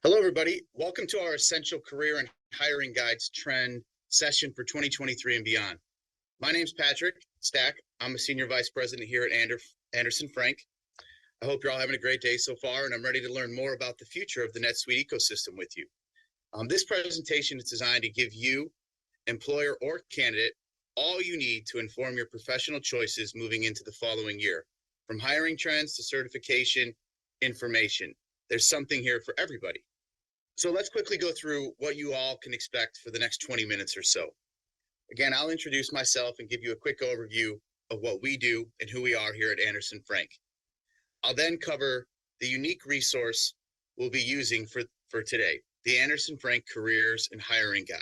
Hello, everybody. Welcome to our Essential Career and Hiring Guides Trend session for 2023 and beyond. My name is Patrick Stack. I'm a Senior Vice President here at Anderson Frank. I hope you're all having a great day so far, and I'm ready to learn more about the future of the NetSuite ecosystem with you. This presentation is designed to give you, employer or candidate, all you need to inform your professional choices moving into the following year. From hiring trends to certification information, there's something here for everybody. So let's quickly go through what you all can expect for the next 20 minutes or so. Again, I'll introduce myself and give you a quick overview of what we do and who we are here at Anderson Frank. I'll then cover the unique resource we'll be using for today, the Anderson Frank Careers and Hiring Guide,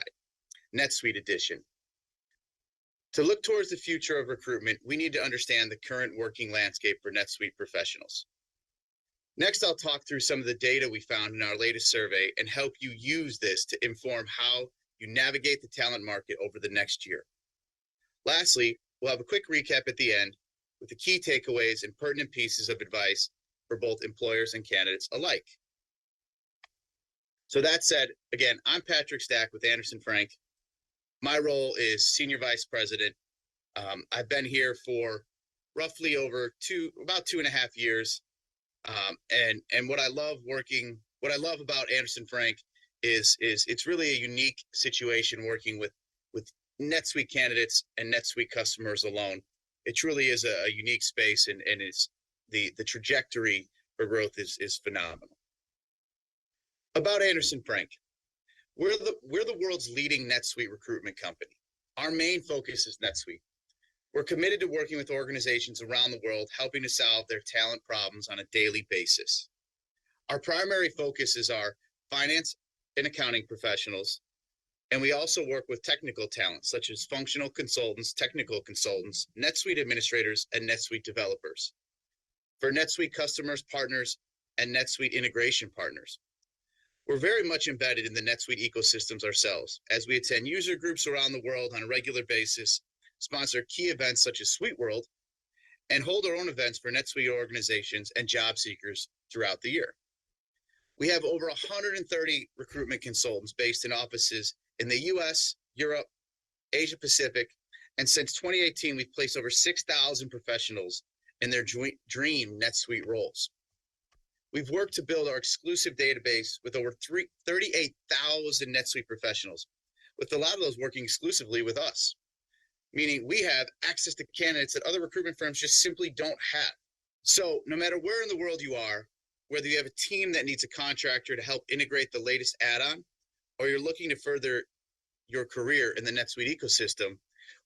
NetSuite Edition. To look towards the future of recruitment, we need to understand the current working landscape for NetSuite professionals. Next, I'll talk through some of the data we found in our latest survey and help you use this to inform how you navigate the talent market over the next year. Lastly, we'll have a quick recap at the end with the key takeaways and pertinent pieces of advice for both employers and candidates alike. So that said, again, I'm Patrick Stack with Anderson Frank. My role is Senior Vice President. I've been here for roughly about 2.5 years. And what I love about Anderson Frank is it's really a unique situation working with NetSuite candidates and NetSuite customers alone. It truly is a unique space, and it's the trajectory for growth is phenomenal. About Anderson Frank, we're the world's leading NetSuite recruitment company. Our main focus is NetSuite. We're committed to working with organizations around the world, helping to solve their talent problems on a daily basis. Our primary focus is our finance and accounting professionals, and we also work with technical talent, such as functional consultants, technical consultants, NetSuite administrators, and NetSuite developers. For NetSuite customers, partners, and NetSuite integration partners. We're very much embedded in the NetSuite ecosystems ourselves, as we attend user groups around the world on a regular basis, sponsor key events such as Suite World, and hold our own events for NetSuite organizations and job seekers throughout the year. We have over 130 recruitment consultants based in offices in the US, Europe, Asia Pacific, and since 2018, we've placed over 6,000 professionals in their dream NetSuite roles. We've worked to build our exclusive database with over 38,000 NetSuite professionals, with a lot of those working exclusively with us, meaning we have access to candidates that other recruitment firms just simply don't have. So no matter where in the world you are, whether you have a team that needs a contractor to help integrate the latest add-on, or you're looking to further your career in the NetSuite ecosystem,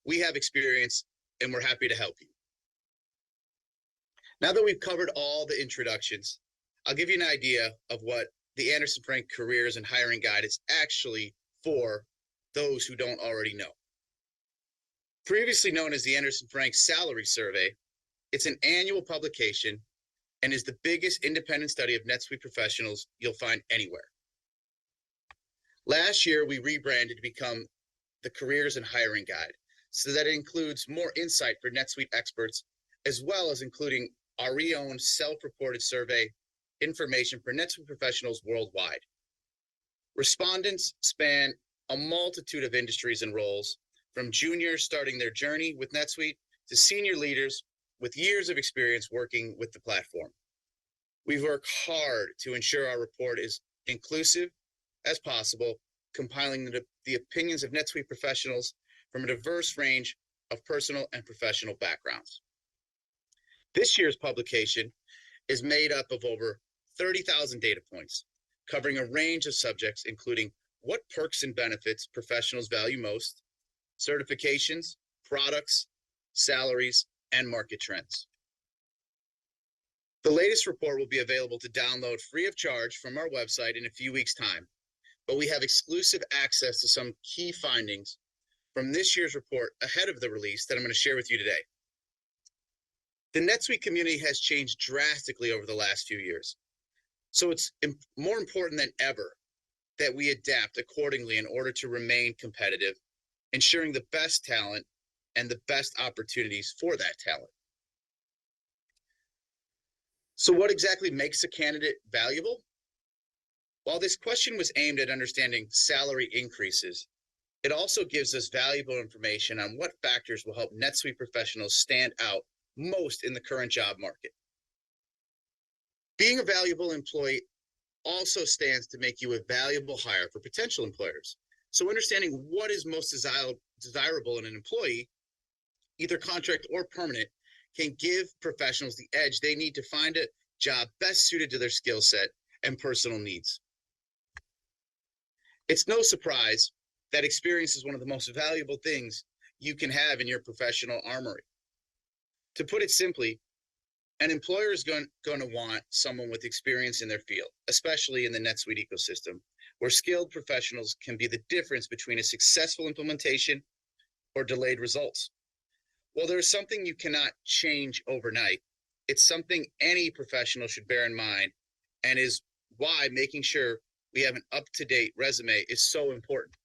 we have experience and we're happy to help you. Now that we've covered all the introductions, I'll give you an idea of what the Anderson Frank Careers and Hiring Guide is actually for those who don't already know. Previously known as the Anderson Frank Salary Survey, it's an annual publication and is the biggest independent study of NetSuite professionals you'll find anywhere. Last year, we rebranded to become the Careers and Hiring Guide, so that it includes more insight for NetSuite experts, as well as including our own self-reported survey information for NetSuite professionals worldwide. Respondents span a multitude of industries and roles, from juniors starting their journey with NetSuite to senior leaders with years of experience working with the platform. We've worked hard to ensure our report is inclusive as possible, compiling the opinions of NetSuite professionals from a diverse range of personal and professional backgrounds. This year's publication is made up of over 30,000 data points, covering a range of subjects, including what perks and benefits professionals value most, certifications, products, salaries, and market trends. The latest report will be available to download free of charge from our website in a few weeks' time, but we have exclusive access to some key findings from this year's report ahead of the release that I'm going to share with you today. The NetSuite community has changed drastically over the last few years, so it's more important than ever that we adapt accordingly in order to remain competitive, ensuring the best talent and the best opportunities for that talent. So what exactly makes a candidate valuable? While this question was aimed at understanding salary increases, it also gives us valuable information on what factors will help NetSuite professionals stand out most in the current job market. Being a valuable employee also stands to make you a valuable hire for potential employers. So understanding what is most desirable in an employee, either contract or permanent, can give professionals the edge they need to find a job best suited to their skill set and personal needs. It's no surprise that experience is one of the most valuable things you can have in your professional armory. To put it simply, an employer is going to want someone with experience in their field, especially in the NetSuite ecosystem, where skilled professionals can be the difference between a successful implementation or delayed results. While there is something you cannot change overnight, it's something any professional should bear in mind, and is why making sure we have an up-to-date resume is so important.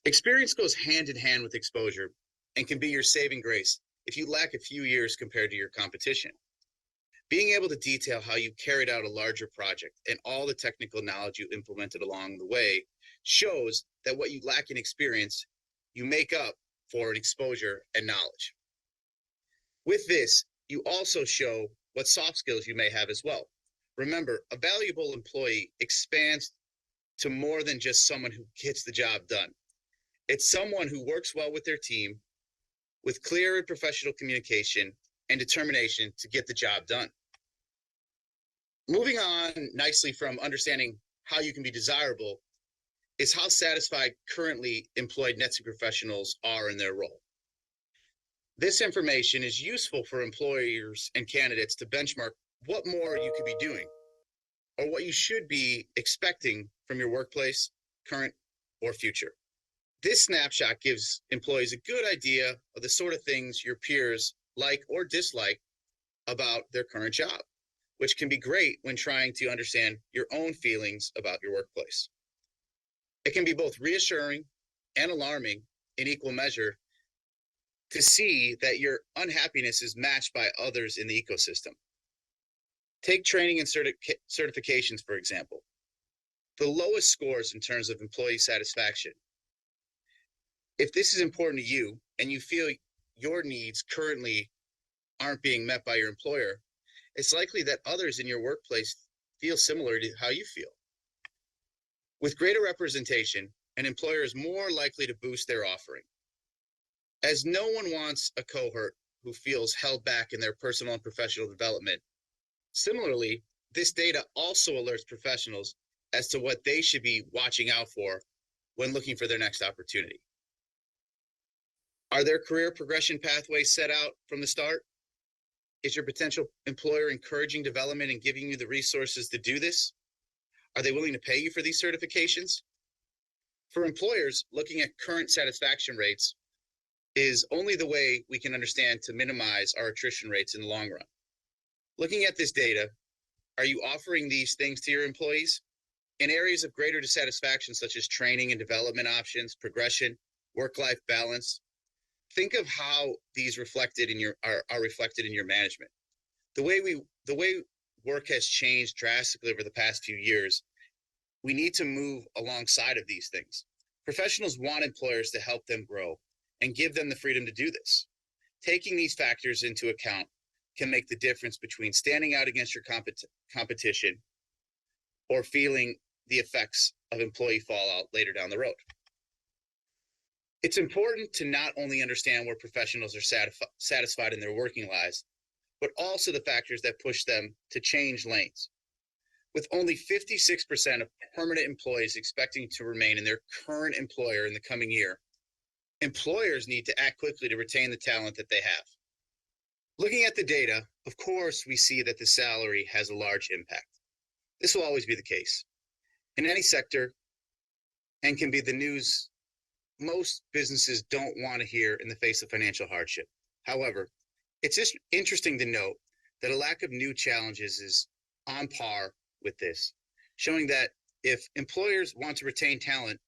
Experience goes hand in hand with exposure and can be your saving grace if you lack a few years compared to your competition. Being able to detail how you carried out a larger project and all the technical knowledge you implemented along the way shows that what you lack in experience, you make up for in exposure and knowledge. With this, you also show what soft skills you may have as well. Remember, a valuable employee expands to more than just someone who gets the job done. It's someone who works well with their team, with clear and professional communication and determination to get the job done. Moving on nicely from understanding how you can be desirable is how satisfied currently employed NetSuite professionals are in their role. This information is useful for employers and candidates to benchmark what more you could be doing, or what you should be expecting from your workplace, current or future. This snapshot gives employees a good idea of the sort of things your peers like or dislike about their current job, which can be great when trying to understand your own feelings about your workplace. It can be both reassuring and alarming in equal measure to see that your unhappiness is matched by others in the ecosystem. Take training and certifications, for example. The lowest scores in terms of employee satisfaction. If this is important to you and you feel your needs currently aren't being met by your employer, it's likely that others in your workplace feel similar to how you feel. With greater representation, an employer is more likely to boost their offering, as no one wants a cohort who feels held back in their personal and professional development. Similarly, this data also alerts professionals as to what they should be watching out for when looking for their next opportunity. Are there career progression pathways set out from the start? Is your potential employer encouraging development and giving you the resources to do this? Are they willing to pay you for these certifications? For employers, looking at current satisfaction rates is only the way we can understand to minimize our attrition rates in the long run. Looking at this data, are you offering these things to your employees? In areas of greater dissatisfaction, such as training and development options, progression, work-life balance, think of how these are reflected in your management. The way work has changed drastically over the past few years, we need to move alongside of these things. Professionals want employers to help them grow and give them the freedom to do this. Taking these factors into account can make the difference between standing out against your competition or feeling the effects of employee fallout later down the road. It's important to not only understand where professionals are satisfied in their working lives, but also the factors that push them to change lanes. With only 56% of permanent employees expecting to remain in their current employer in the coming year, employers need to act quickly to retain the talent that they have. Looking at the data, of course, we see that the salary has a large impact. This will always be the case in any sector and can be the news most businesses don't want to hear in the face of financial hardship. However, it's just interesting to note that a lack of new challenges is on par with this, showing that if employers want to retain talent,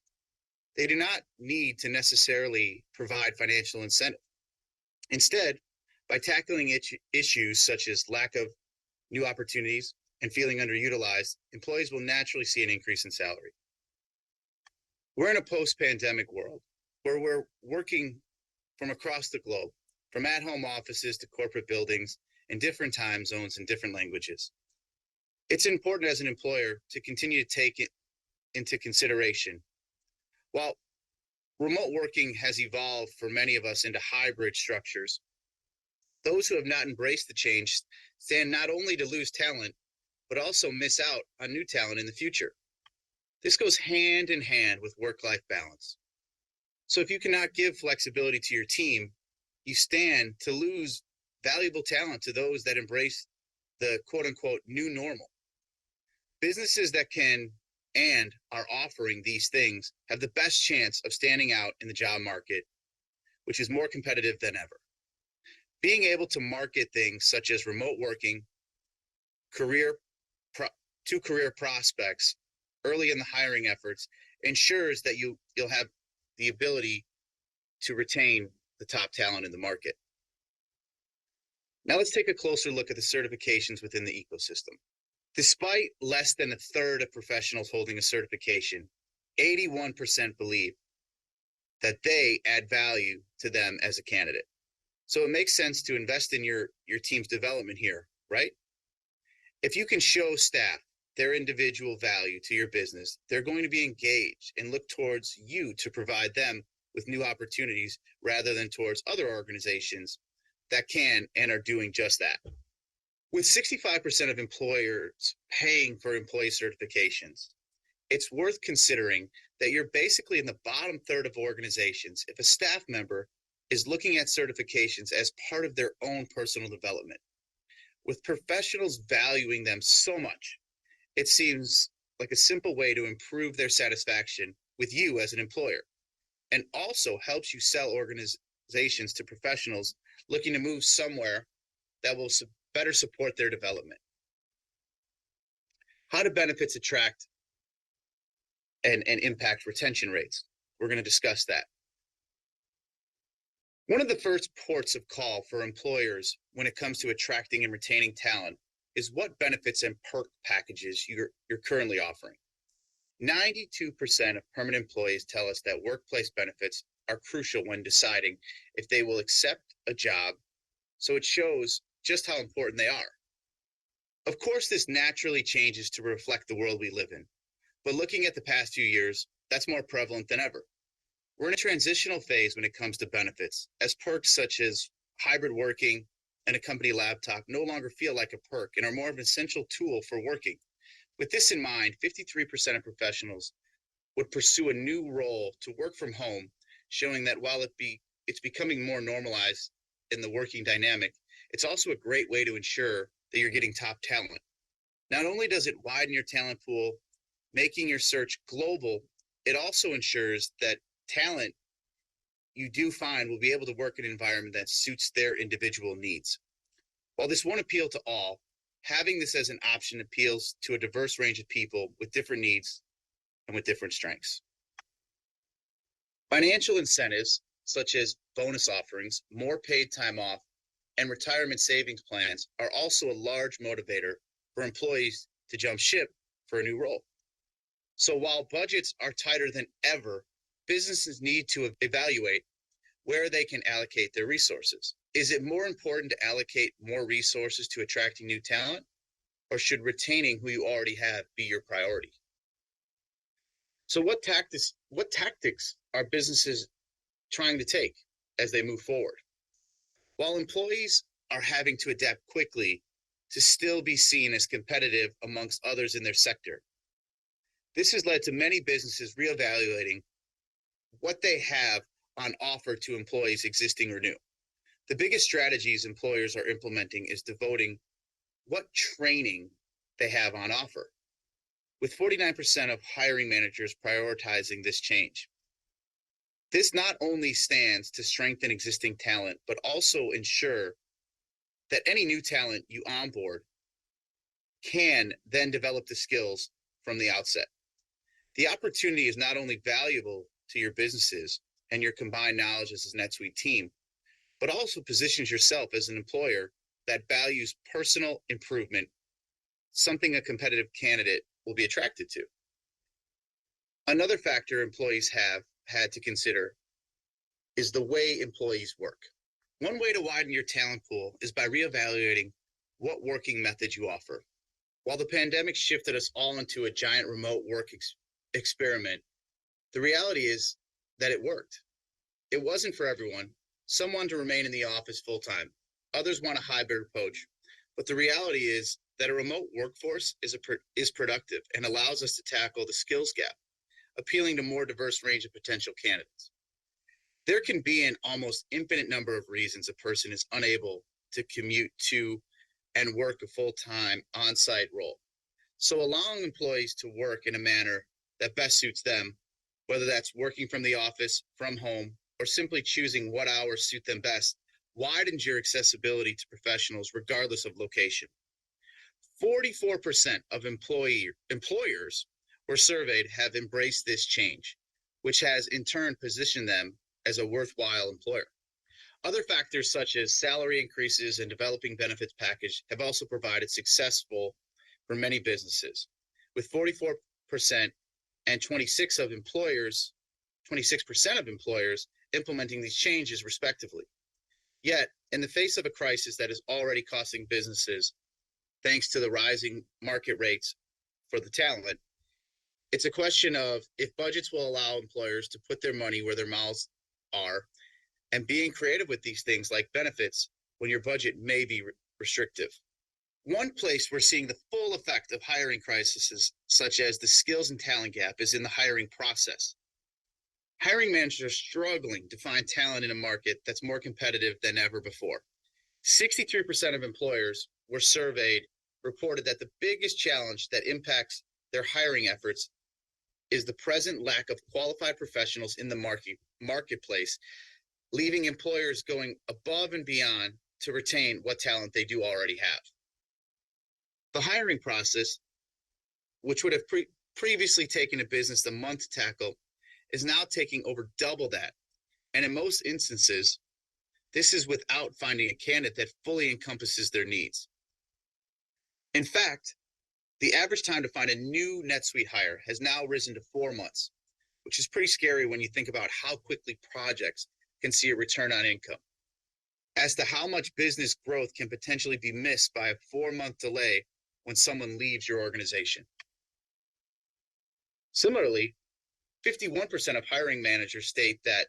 they do not need to necessarily provide financial incentive. Instead, by tackling issues such as lack of new opportunities, and feeling underutilized, employees will naturally see an increase in salary. We're in a post-pandemic world where we're working from across the globe, from at-home offices to corporate buildings in different time zones and different languages. It's important as an employer to continue to take it into consideration. While remote working has evolved for many of us into hybrid structures, those who have not embraced the change stand not only to lose talent, but also miss out on new talent in the future. This goes hand in hand with work-life balance. So if you cannot give flexibility to your team, you stand to lose valuable talent to those that embrace the quote-unquote new normal. Businesses that can and are offering these things have the best chance of standing out in the job market, which is more competitive than ever. Being able to market things such as remote working, career prospects early in the hiring efforts ensures that you'll have the ability to retain the top talent in the market. Now let's take a closer look at the certifications within the ecosystem. Despite less than a third of professionals holding a certification, 81% believe that they add value to them as a candidate. So it makes sense to invest in your team's development here, right? If you can show staff their individual value to your business, they're going to be engaged and look towards you to provide them with new opportunities rather than towards other organizations that can and are doing just that. With 65% of employers paying for employee certifications, it's worth considering that you're basically in the bottom third of organizations if a staff member is looking at certifications as part of their own personal development. With professionals valuing them so much, it seems like a simple way to improve their satisfaction with you as an employer, and also helps you sell organizations to professionals looking to move somewhere that will better support their development. How do benefits attract and impact retention rates? We're going to discuss that. One of the first ports of call for employers when it comes to attracting and retaining talent is what benefits and perk packages you're currently offering. 92% of permanent employees tell us that workplace benefits are crucial when deciding if they will accept a job, so it shows just how important they are. Of course, this naturally changes to reflect the world we live in, but looking at the past few years, that's more prevalent than ever. We're in a transitional phase when it comes to benefits, as perks such as hybrid working and a company laptop no longer feel like a perk and are more of an essential tool for working. With this in mind, 53% of professionals would pursue a new role to work from home, showing that while it's becoming more normalized in the working dynamic, it's also a great way to ensure that you're getting top talent. Not only does it widen your talent pool, making your search global, it also ensures that talent you do find will be able to work in an environment that suits their individual needs. While this won't appeal to all, having this as an option appeals to a diverse range of people with different needs and with different strengths. Financial incentives, such as bonus offerings, more paid time off, and retirement savings plans are also a large motivator for employees to jump ship for a new role. So while budgets are tighter than ever, businesses need to evaluate where they can allocate their resources. Is it more important to allocate more resources to attracting new talent, or should retaining who you already have be your priority? So what tactics are businesses trying to take as they move forward? While employees are having to adapt quickly to still be seen as competitive amongst others in their sector, this has led to many businesses reevaluating what they have on offer to employees existing or new. The biggest strategies employers are implementing is devoting what training they have on offer, with 49% of hiring managers prioritizing this change. This not only stands to strengthen existing talent, but also ensure that any new talent you onboard can then develop the skills from the outset. The opportunity is not only valuable to your businesses and your combined knowledge as a NetSuite team, but also positions yourself as an employer that values personal improvement something a competitive candidate will be attracted to. Another factor employees have had to consider is the way employees work. One way to widen your talent pool is by reevaluating what working methods you offer. While the pandemic shifted us all into a giant remote work experiment, the reality is that it worked. It wasn't for everyone. Some want to remain in the office full time. Others want a hybrid approach. But the reality is that a remote workforce is productive and allows us to tackle the skills gap, appealing to a more diverse range of potential candidates. There can be an almost infinite number of reasons a person is unable to commute to and work a full-time on-site role. So allowing employees to work in a manner that best suits them, whether that's working from the office, from home, or simply choosing what hours suit them best, widens your accessibility to professionals regardless of location. 44% of employers were surveyed have embraced this change, which has in turn positioned them as a worthwhile employer. Other factors such as salary increases and developing benefits package have also provided successful for many businesses, with 44% and 26% of employers implementing these changes respectively. Yet, in the face of a crisis that is already costing businesses, thanks to the rising market rates for the talent, it's a question of if budgets will allow employers to put their money where their mouths are, and being creative with these things like benefits when your budget may be restrictive. One place we're seeing the full effect of hiring crises, such as the skills and talent gap, is in the hiring process. Hiring managers are struggling to find talent in a market that's more competitive than ever before. 63% of employers were surveyed reported that the biggest challenge that impacts their hiring efforts is the present lack of qualified professionals in the marketplace, leaving employers going above and beyond to retain what talent they do already have. The hiring process, which would have previously taken a business a month to tackle, is now taking over double that. And in most instances, this is without finding a candidate that fully encompasses their needs. In fact, the average time to find a new NetSuite hire has now risen to 4 months, which is pretty scary when you think about how quickly projects can see a return on income. As to how much business growth can potentially be missed by a 4-month delay when someone leaves your organization. Similarly, 51% of hiring managers state that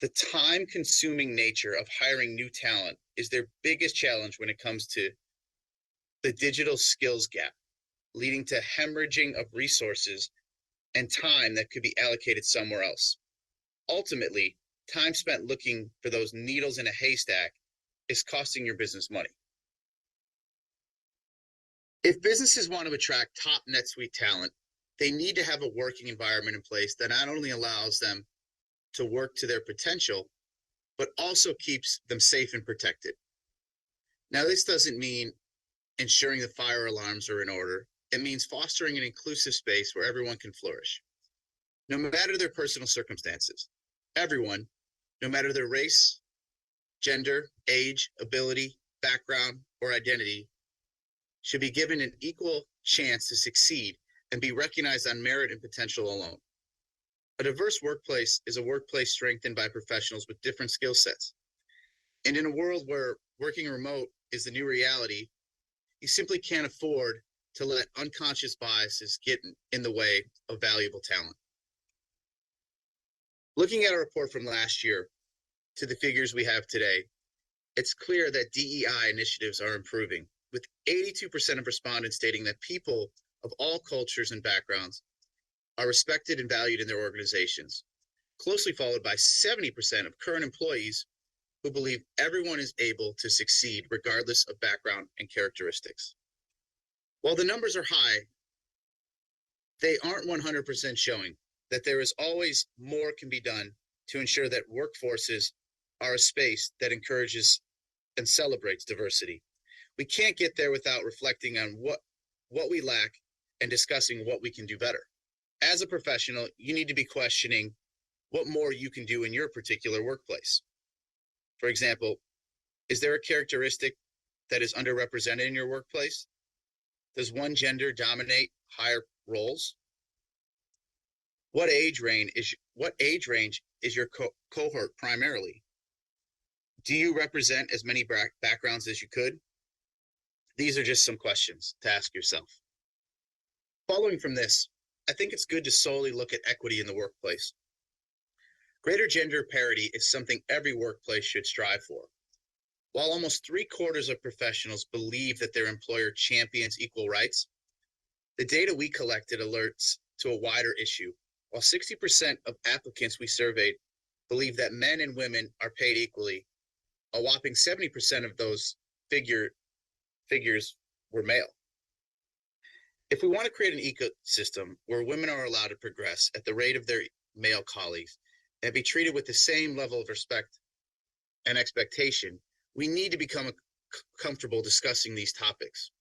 the time-consuming nature of hiring new talent is their biggest challenge when it comes to the digital skills gap, leading to hemorrhaging of resources and time that could be allocated somewhere else. Ultimately, time spent looking for those needles in a haystack is costing your business money. If businesses want to attract top NetSuite talent, they need to have a working environment in place that not only allows them to work to their potential, but also keeps them safe and protected. Now, this doesn't mean ensuring the fire alarms are in order. It means fostering an inclusive space where everyone can flourish. No matter their personal circumstances, everyone, no matter their race, gender, age, ability, background, or identity, should be given an equal chance to succeed and be recognized on merit and potential alone. A diverse workplace is a workplace strengthened by professionals with different skill sets. And in a world where working remote is the new reality, you simply can't afford to let unconscious biases get in the way of valuable talent. Looking at a report from last year to the figures we have today, it's clear that DEI initiatives are improving, with 82% of respondents stating that people of all cultures and backgrounds are respected and valued in their organizations, closely followed by 70% of current employees who believe everyone is able to succeed regardless of background and characteristics. While the numbers are high, they aren't 100% showing that there is always more can be done to ensure that workforces are a space that encourages and celebrates diversity. We can't get there without reflecting on what we lack and discussing what we can do better. As a professional, you need to be questioning what more you can do in your particular workplace. For example, is there a characteristic that is underrepresented in your workplace? Does one gender dominate higher roles? What age range is your cohort primarily? Do you represent as many backgrounds as you could? These are just some questions to ask yourself. Following from this, I think it's good to solely look at equity in the workplace. Greater gender parity is something every workplace should strive for. While almost 3/4 of professionals believe that their employer champions equal rights, the data we collected alerts to a wider issue. While 60% of applicants we surveyed believe that men and women are paid equally, a whopping 70% of those figures were male. If we want to create an ecosystem where women are allowed to progress at the rate of their male colleagues and be treated with the same level of respect and expectation, we need to become comfortable discussing these topics.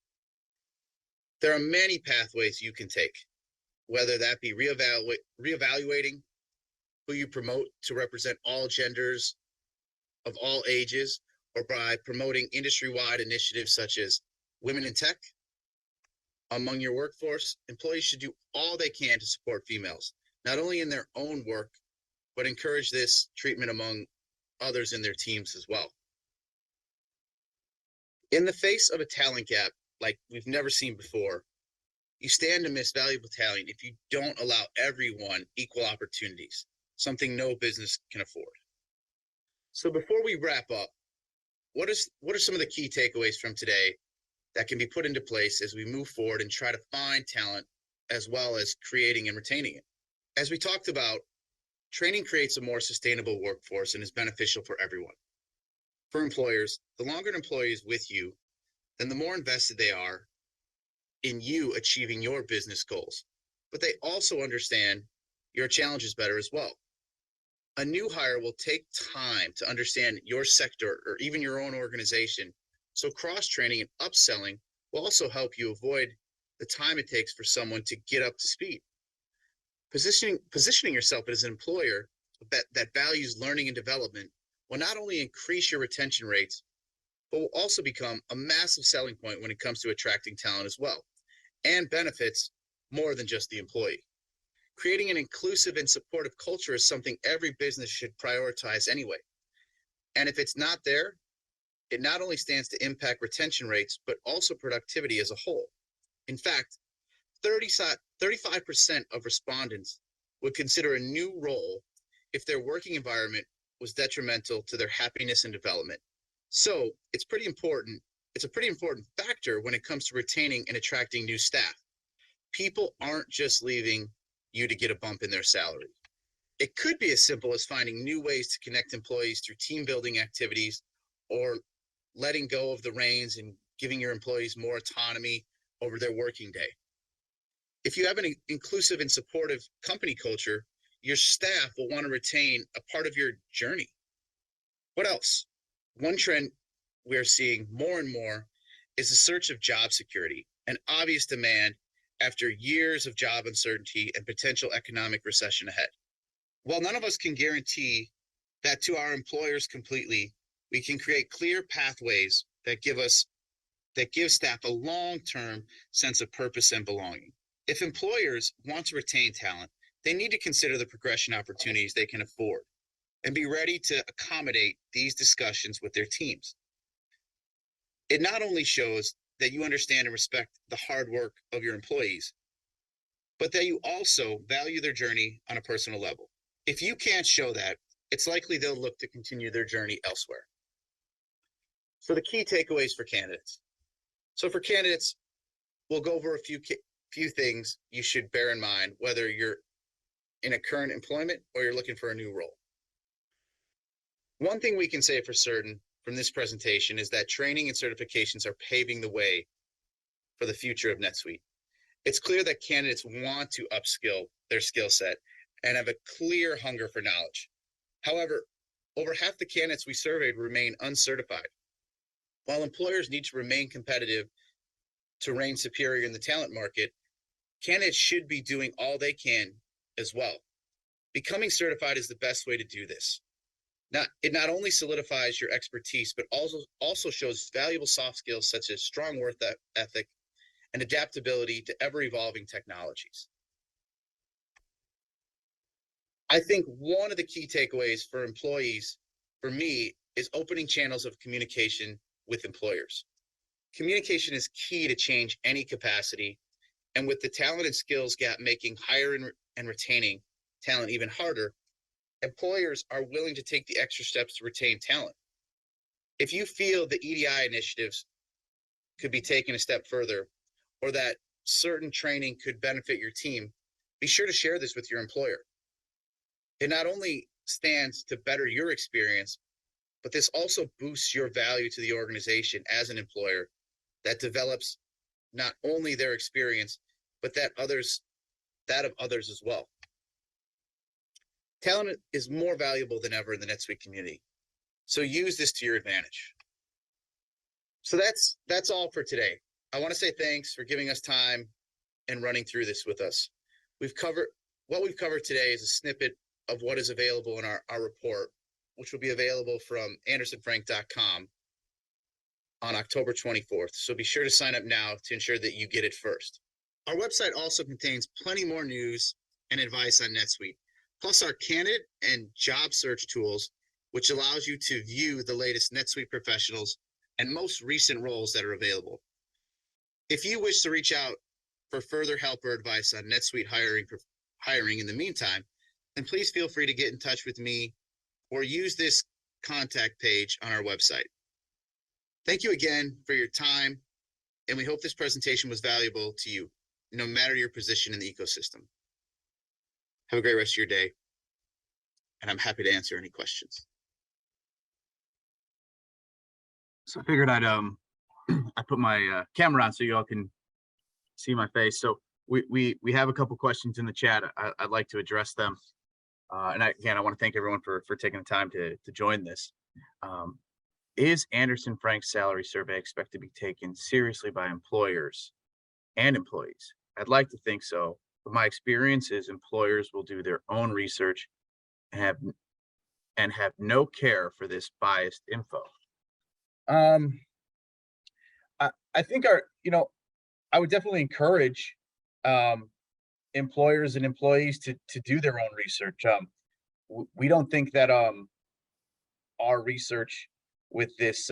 There are many pathways you can take, whether that be reevaluating who you promote to represent all genders of all ages, or by promoting industry-wide initiatives such as Women in Tech. Among your workforce, employees should do all they can to support females, not only in their own work, but encourage this treatment among others in their teams as well. In the face of a talent gap like we've never seen before, you stand to miss valuable talent if you don't allow everyone equal opportunities, something no business can afford. So before we wrap up, what are some of the key takeaways from today that can be put into place as we move forward and try to find talent as well as creating and retaining it? As we talked about, training creates a more sustainable workforce and is beneficial for everyone. For employers, the longer an employee is with you, then the more invested they are in you achieving your business goals. But they also understand your challenges better as well. A new hire will take time to understand your sector or even your own organization. So cross-training and upselling will also help you avoid the time it takes for someone to get up to speed. Positioning yourself as an employer that values learning and development will not only increase your retention rates, but will also become a massive selling point when it comes to attracting talent as well, and benefits more than just the employee. Creating an inclusive and supportive culture is something every business should prioritize anyway. And if it's not there, it not only stands to impact retention rates, but also productivity as a whole. In fact, 35% of respondents would consider a new role if their working environment was detrimental to their happiness and development. So it's a pretty important factor when it comes to retaining and attracting new staff. People aren't just leaving you to get a bump in their salary. It could be as simple as finding new ways to connect employees through team building activities, or letting go of the reins and giving your employees more autonomy over their working day. If you have an inclusive and supportive company culture, your staff will want to retain a part of your journey. What else? One trend we're seeing more and more is the search of job security, an obvious demand after years of job uncertainty and potential economic recession ahead. While none of us can guarantee that to our employers completely, we can create clear pathways that give staff a long-term sense of purpose and belonging. If employers want to retain talent, they need to consider the progression opportunities they can afford and be ready to accommodate these discussions with their teams. It not only shows that you understand and respect the hard work of your employees, but that you also value their journey on a personal level. If you can't show that, it's likely they'll look to continue their journey elsewhere. So the key takeaways for candidates. So for candidates, we'll go over a few things you should bear in mind, whether you're in a current employment or you're looking for a new role. One thing we can say for certain from this presentation is that training and certifications are paving the way for the future of NetSuite. It's clear that candidates want to upskill their skill set and have a clear hunger for knowledge. However, over half the candidates we surveyed remain uncertified. While employers need to remain competitive to reign superior in the talent market, candidates should be doing all they can as well. Becoming certified is the best way to do this. It not only solidifies your expertise, but also shows valuable soft skills such as strong work ethic and adaptability to ever-evolving technologies. I think one of the key takeaways for employees, for me, is opening channels of communication with employers. Communication is key to change any capacity, and with the talent and skills gap making hiring and retaining talent even harder, employers are willing to take the extra steps to retain talent. If you feel the EDI initiatives could be taken a step further, or that certain training could benefit your team, be sure to share this with your employer. It not only stands to better your experience, but this also boosts your value to the organization as an employer that develops not only their experience, but that of others as well. Talent is more valuable than ever in the NetSuite community, so use this to your advantage. So that's all for today. I want to say thanks for giving us time and running through this with us. What we've covered today is a snippet of what is available in our report, which will be available from andersonfrank.com on October 24th. So be sure to sign up now to ensure that you get it first. Our website also contains plenty more news and advice on NetSuite, plus our candidate and job search tools, which allows you to view the latest NetSuite professionals and most recent roles that are available. If you wish to reach out for further help or advice on NetSuite hiring in the meantime, then please feel free to get in touch with me or use this contact page on our website. Thank you again for your time, and we hope this presentation was valuable to you, no matter your position in the ecosystem. Have a great rest of your day, and I'm happy to answer any questions. So I figured I'd I put my camera on so you all can see my face. So we have a couple questions in the chat. I'd like to address them. And I want to thank everyone for taking the time to join this. Is Anderson Frank's salary survey expected to be taken seriously by employers and employees? I'd like to think so, but my experience is employers will do their own research and have no care for this biased info. I think I would definitely encourage employers and employees to do their own research. We don't think that our research with this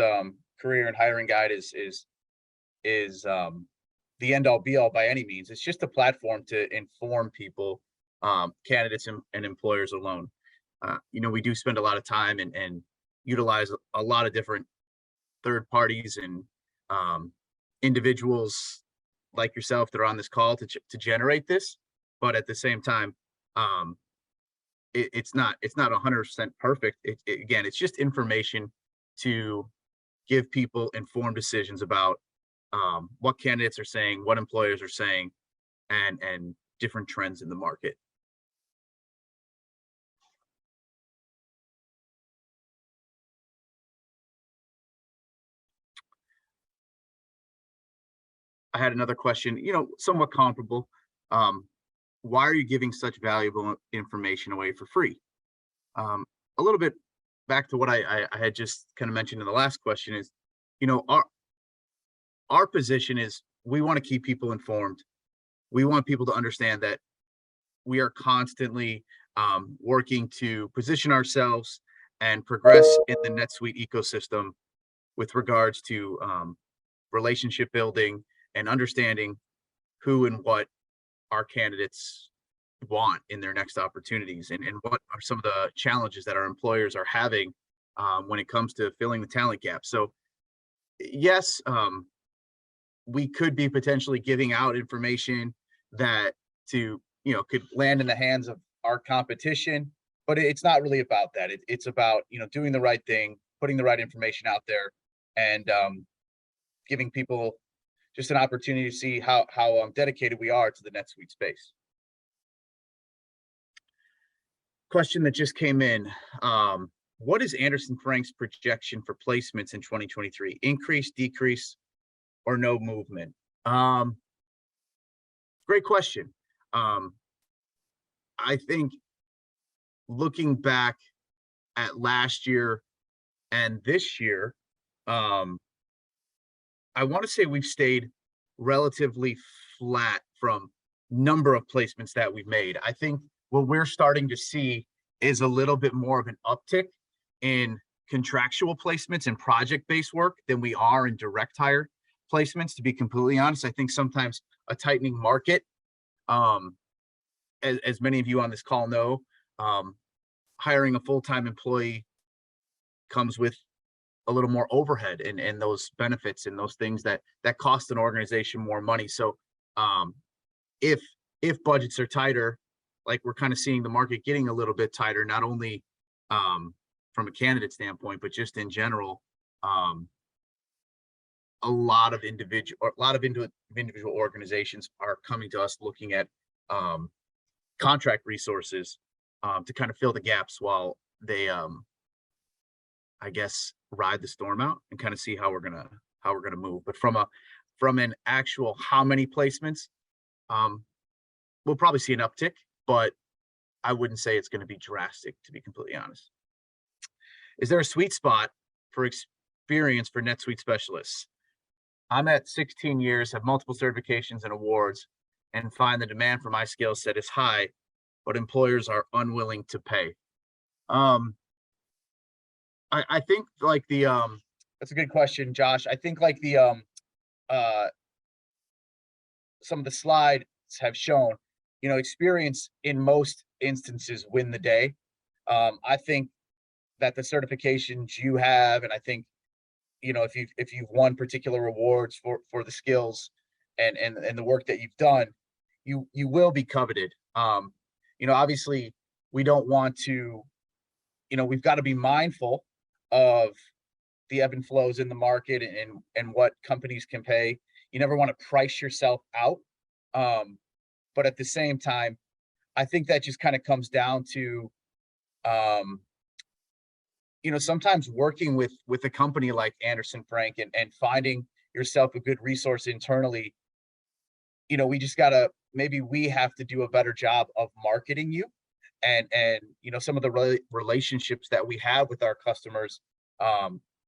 career and hiring guide is the end all be all by any means. It's just a platform to inform people, candidates and employers alone. We do spend a lot of time and utilize a lot of different third parties and individuals like yourself that are on this call to generate this, but at the same time, it's not 100% perfect. Again, it's just information to give people informed decisions about what candidates are saying, what employers are saying, and different trends in the market. I had another question, somewhat comparable. Why are you giving such valuable information away for free? A little bit back to what I had just kind of mentioned in the last question is, our position is we want to keep people informed. We want people to understand that we are constantly working to position ourselves and progress in the NetSuite ecosystem with regards to relationship building and understanding who and what our candidates want in their next opportunities, and what are some of the challenges that our employers are having when it comes to filling the talent gap. So yes, we could be potentially giving out information that could land in the hands of our competition, but it's not really about that. It's about doing the right thing, putting the right information out there, and giving people just an opportunity to see how dedicated we are to the NetSuite space. Question that just came in. What is Anderson Frank's projection for placements in 2023? Increase, decrease, or no movement? Great question. I think looking back at last year and this year, I want to say we've stayed relatively flat from number of placements that we've made. I think what we're starting to see is a little bit more of an uptick in contractual placements and project-based work than we are in direct hire placements. To be completely honest, I think sometimes a tightening market, as many of you on this call know, hiring a full-time employee comes with a little more overhead and those benefits and those things that cost an organization more money. So if budgets are tighter, like we're kind of seeing the market getting a little bit tighter, not only from a candidate standpoint, but just in general, a lot of individual organizations are coming to us looking at contract resources to kind of fill the gaps while they I guess ride the storm out and kind of see how we're gonna move. But from an actual how many placements, we'll probably see an uptick, but I wouldn't say it's going to be drastic, to be completely honest. Is there a sweet spot for experience for NetSuite specialists? I'm at 16 years, have multiple certifications and awards, and find the demand for my skill set is high, but employers are unwilling to pay. I think like the that's a good question, Josh. I think like the some of the slides have shown, experience in most instances win the day. I think that the certifications you have, and I think, if you've won particular awards for the skills and the work that you've done, you will be coveted. Obviously we don't want to, we've got to be mindful of the ebb and flows in the market and what companies can pay. You never want to price yourself out. But at the same time, I think that just kind of comes down to, sometimes working with a company like Anderson Frank and finding yourself a good resource internally. We just maybe we have to do a better job of marketing you and some of the relationships that we have with our customers,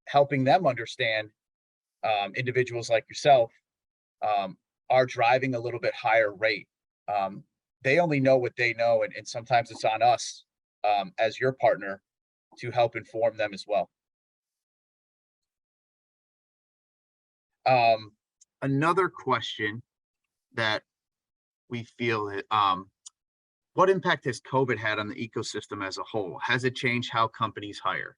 helping them understand individuals like yourself are driving a little bit higher rate. They only know what they know, and sometimes it's on us as your partner to help inform them as well. Another question that we feel that what impact has COVID had on the ecosystem as a whole? Has it changed how companies hire?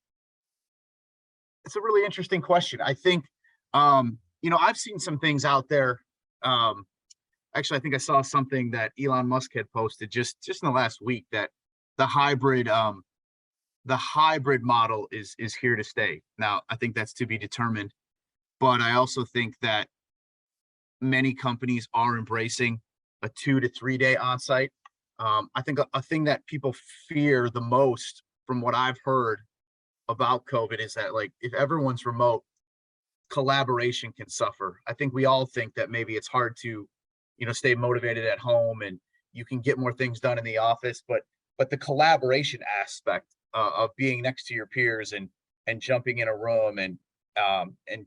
It's a really interesting question. I think, I've seen some things out there. Actually, I think I saw something that Elon Musk had posted just in the last week that the hybrid model is here to stay. Now, I think that's to be determined, but I also think that many companies are embracing a 2 to 3 day onsite. I think a thing that people fear the most from what I've heard about COVID is that, like, if everyone's remote, collaboration can suffer. I think we all think that maybe it's hard to, stay motivated at home and you can get more things done in the office, but the collaboration aspect of being next to your peers and jumping in a room and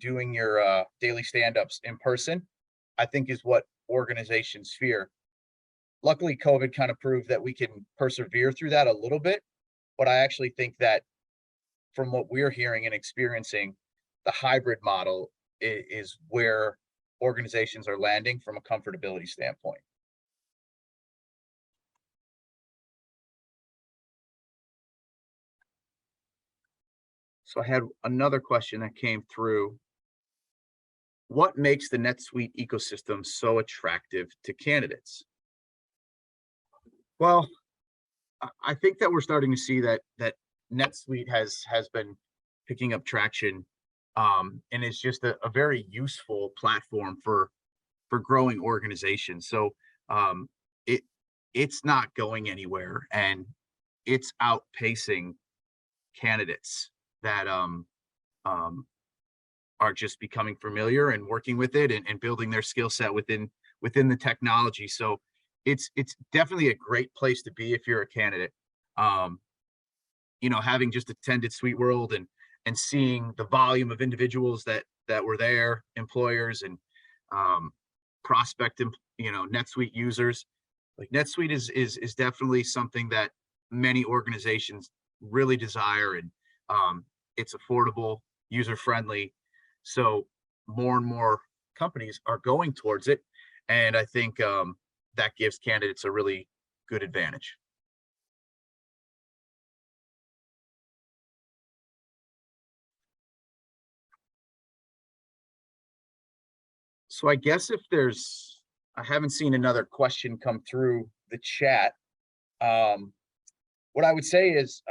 doing your daily stand-ups in person, I think is what organizations fear. Luckily, COVID kind of proved that we can persevere through that a little bit, but I actually think that from what we're hearing and experiencing, the hybrid model is where organizations are landing from a comfortability standpoint. So I had another question that came through. What makes the NetSuite ecosystem so attractive to candidates? Well, I think that we're starting to see that NetSuite has been picking up traction, and is just a very useful platform for growing organizations. So it's not going anywhere, and it's outpacing candidates that are just becoming familiar and working with it and building their skill set within the technology. So it's definitely a great place to be if you're a candidate. Having just attended Suite World and seeing the volume of individuals that were there, employers, and prospect, NetSuite users. Like NetSuite is definitely something that many organizations really desire, and it's affordable, user friendly. So more and more companies are going towards it, and I think that gives candidates a really good advantage. So I guess I haven't seen another question come through the chat. Um, what I would say is,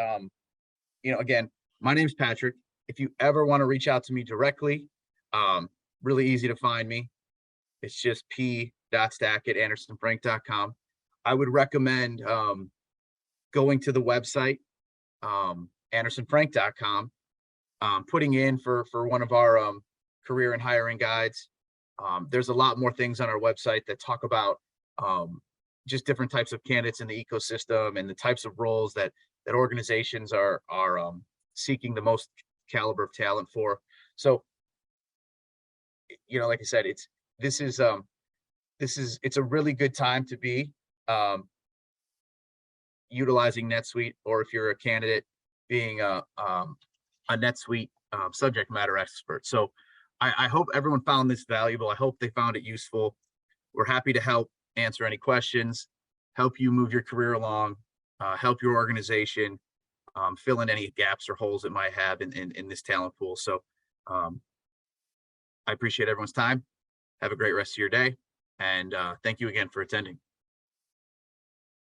again, my name's Patrick. If you ever want to reach out to me directly, um, really easy to find me. It's just p.stack@andersonfrank.com. I would recommend going to the website, andersonfrank.com, putting in for one of our career and hiring guides. There's a lot more things on our website that talk about just different types of candidates in the ecosystem and the types of roles that organizations are seeking the most caliber of talent for. So, like I said, it's a really good time to be utilizing NetSuite, or if you're a candidate, being a NetSuite subject matter expert. So I hope everyone found this valuable. I hope they found it useful. We're happy to help answer any questions, help you move your career along, help your organization fill in any gaps or holes it might have in this talent pool. So I appreciate everyone's time. Have a great rest of your day. And thank you again for attending.